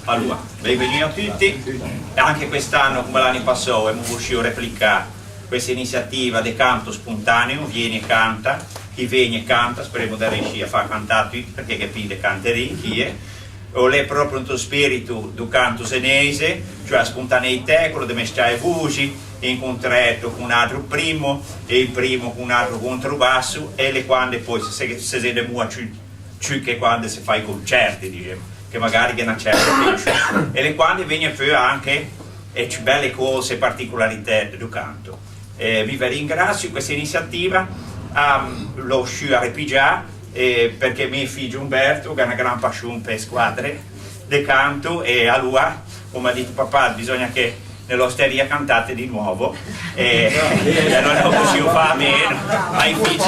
Allora, benvenuti a tutti. E anche quest'anno, come l'anno passato, abbiamo riuscito a replicare questa iniziativa di canto spontaneo, vieni e canta, chi viene e canta, speriamo di riuscire a far cantare tutti, perché capite canterì, chi è. O è proprio lo spirito del canto senese, cioè la spontaneità, quello di mesciare voci, in contratto con un altro primo, e il primo con un altro controbasso, e le quando poi si sente molto più che quando si fa i concerti, diciamo, che magari che una certa pitch. E le quando viene fuori anche e più belle cose e particolarità del canto. Vi ringrazio questa iniziativa, l'ho riuscito a ripigiare, perché mio figlio Umberto ha una gran passione per squadre di canto, e allora, come ha detto papà, bisogna che nell'osteria cantate di nuovo, e allora non possiamo fare a meno, ma i figli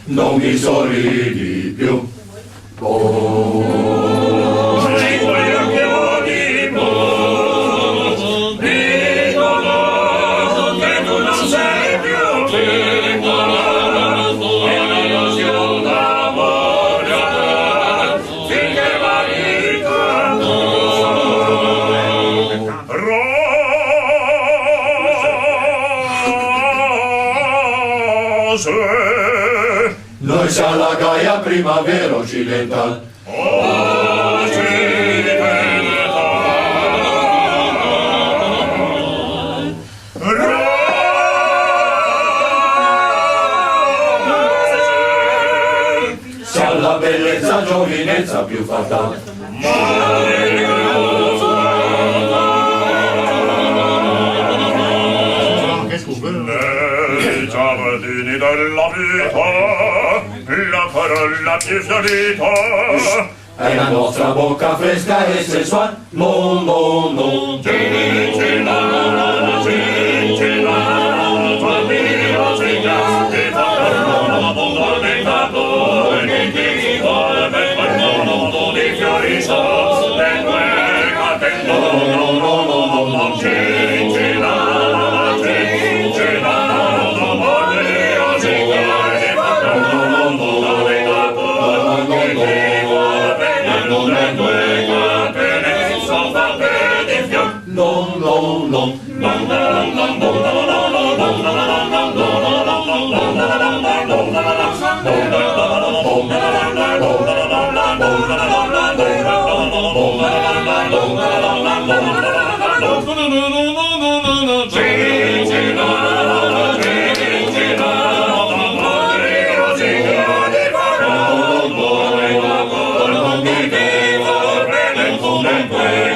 non mi sorridi più. Noi siamo la Gaia Primavera Occidentale. Siamo la bellezza, giovinezza più fatale. Nei giardini della vita, la parola più fiorita è la nostra bocca fresca e sensuale. Non, non, non. Fiori Bene,